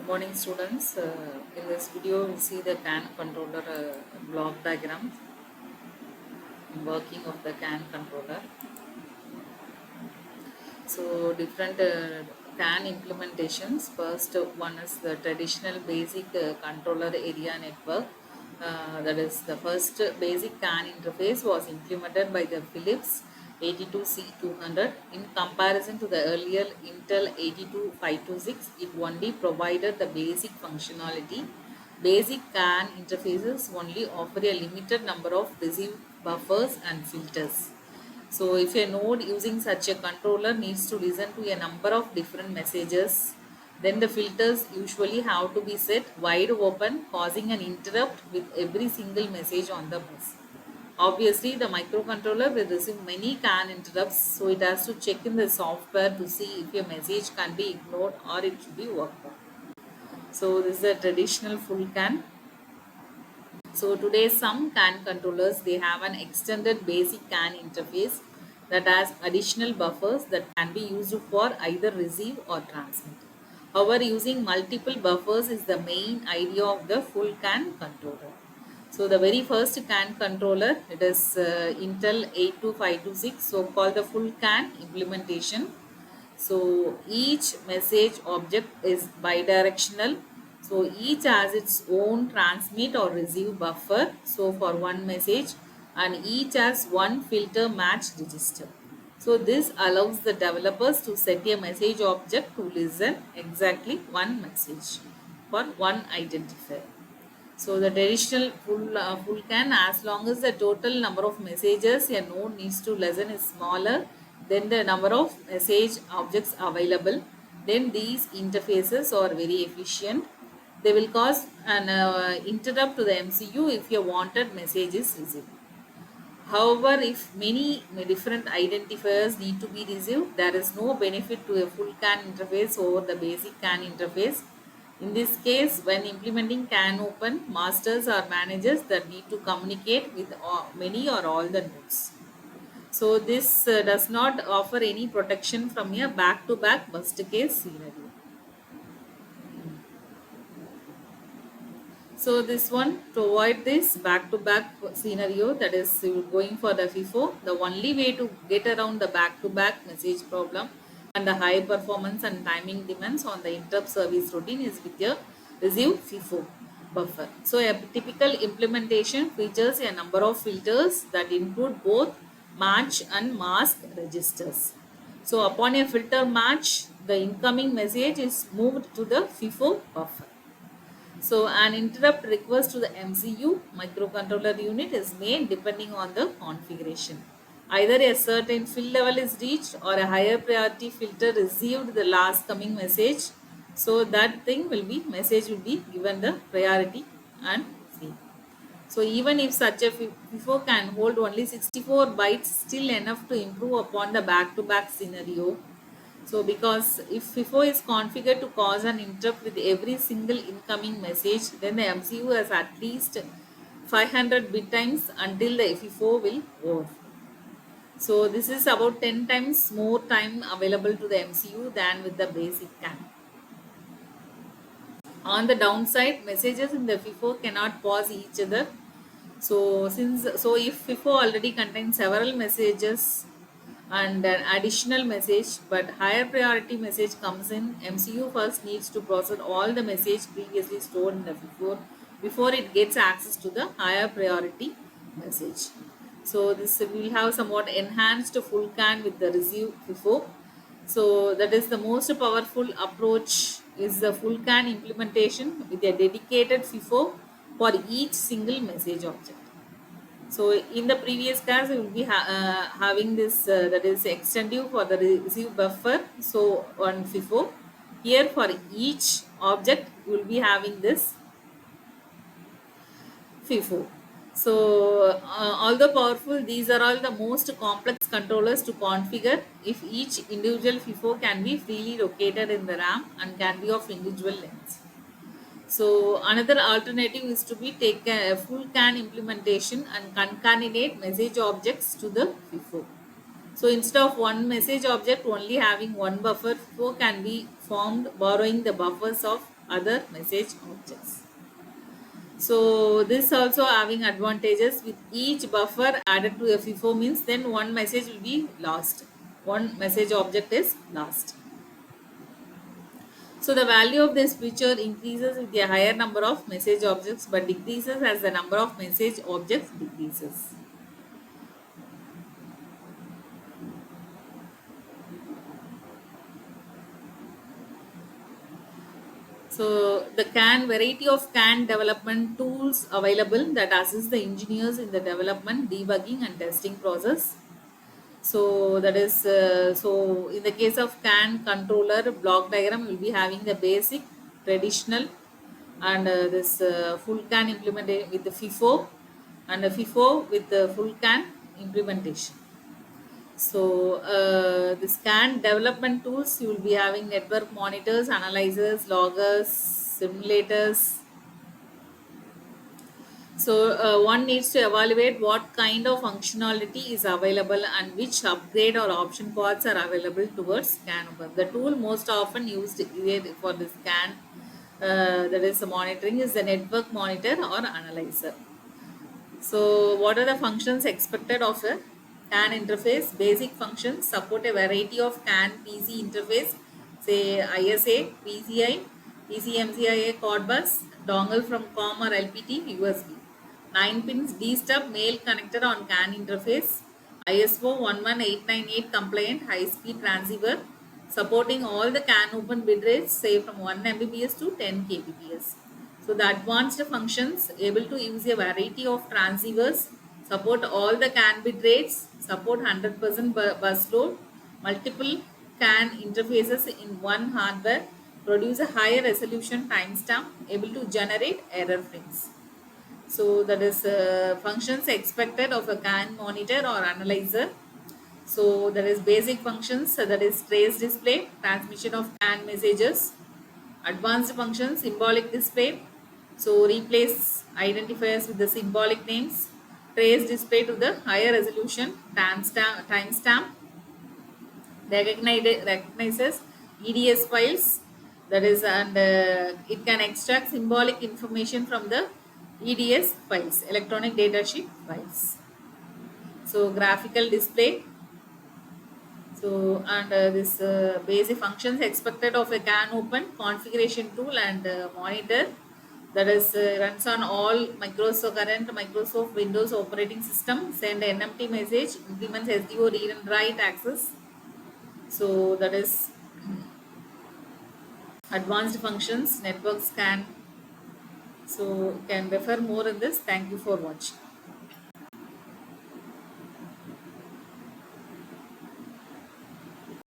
Morning students. In this video we see the CAN controller block diagram, working of the CAN controller. So different CAN implementations. First one is the traditional basic controller area network. That is the first basic CAN interface was implemented by the Philips 82C200. In comparison to the earlier Intel 82526, it only provided the basic functionality. Basic CAN interfaces only offer a limited number of receive buffers and filters. So if a node using such a controller needs to listen to a number of different messages, then the filters usually have to be set wide open, causing an interrupt with every single message on the bus. Obviously, the microcontroller will receive many CAN interrupts, so it has to check in the software to see if a message can be ignored or it should be worked on. So this is a traditional full CAN. So today some CAN controllers, they have an extended basic CAN interface that has additional buffers that can be used for either receive or transmit. However, using multiple buffers is the main idea of the full CAN controller. So the very first CAN controller, it is Intel 82526, so called the full CAN implementation. So each message object is bidirectional. So each has its own transmit or receive buffer. So for one message, and each has one filter match register. So this allows the developers to set a message object to listen exactly one message for one identifier. So the traditional full CAN, as long as the total number of messages a node needs to listen is smaller than the number of message objects available, then these interfaces are very efficient. They will cause an interrupt to the MCU if your wanted message is received. However, if many different identifiers need to be received, there is no benefit to a full CAN interface over the basic CAN interface. In this case, when implementing CAN open, masters or managers that need to communicate with many or all the nodes. So this does not offer any protection from a back-to-back burst case scenario. So this one, to avoid this back-to-back scenario, that is going for the FIFO, the only way to get around the back-to-back message problem and the high performance and timing demands on the interrupt service routine is with your receive FIFO buffer. So a typical implementation features a number of filters that include both match and mask registers. So upon a filter match, the incoming message is moved to the FIFO buffer. So an interrupt request to the MCU microcontroller unit is made depending on the configuration. Either a certain fill level is reached or a higher priority filter received the last coming message. So that thing will be, message will be given the priority and see. So even if such a FIFO can hold only 64 bytes, still enough to improve upon the back-to-back scenario. So because if FIFO is configured to cause an interrupt with every single incoming message, then the MCU has at least 500 bit times until the FIFO will overflow. So this is about 10 times more time available to the MCU than with the basic CAN. On the downside, messages in the FIFO cannot pause each other. So if FIFO already contains several messages and an additional message, but higher priority message comes in, MCU first needs to process all the message previously stored in the FIFO before it gets access to the higher priority message. So this will have somewhat enhanced full CAN with the receive FIFO. So that is the most powerful approach is the full CAN implementation with a dedicated FIFO for each single message object. So in the previous class, we will be having this that is extensive for the receive buffer. So on FIFO, here for each object, we will be having this FIFO. So although powerful, these are all the most complex controllers to configure if each individual FIFO can be freely located in the RAM and can be of individual lengths. So another alternative is to be take a full CAN implementation and concatenate message objects to the FIFO. So instead of one message object only having one buffer, FIFO can be formed borrowing the buffers of other message objects. So this also having advantages. With each buffer added to a FIFO means then one message will be lost. One message object is lost. So the value of this feature increases with a higher number of message objects but decreases as the number of message objects decreases. So the CAN variety of CAN development tools available that assist the engineers in the development, debugging and testing process. So that is so in the case of CAN controller block diagram will be having the basic, traditional and this full CAN implementation with the FIFO and the FIFO with the full CAN implementation. So the scan development tools, you will be having network monitors, analyzers, loggers, simulators. So one needs to evaluate what kind of functionality is available and which upgrade or option paths are available towards scan. The tool most often used for the scan that is monitoring is the network monitor or analyzer. So what are the functions expected of a CAN interface? Basic functions support a variety of CAN PC interface, say ISA, PCI, PCMCIA Codbus, dongle from COM or LPT, USB. 9 pins D-stub male connector on CAN interface, ISO 11898 compliant high-speed transceiver, supporting all the CAN open bit rates, say from 1 Mbps to 10 kbps. So the advanced functions able to use a variety of transceivers, support all the CAN bit rates, support 100% bus load, multiple CAN interfaces in one hardware, produce a higher resolution timestamp, able to generate error frames. So that is functions expected of a CAN monitor or analyzer. So there is basic functions, that is trace display, transmission of CAN messages, advanced functions, symbolic display. So replace identifiers with the symbolic names, trace display to the higher resolution, timestamp, recognizes EDS files, that is, and it can extract symbolic information from the EDS files, electronic data sheet files. So graphical display. So and this basic functions expected of a CAN open configuration tool and monitor, that is runs on all Microsoft Windows operating system, send NMT message, implements SDO read and write access. So that is advanced functions, network scan. So you can refer more in this. Thank you for watching.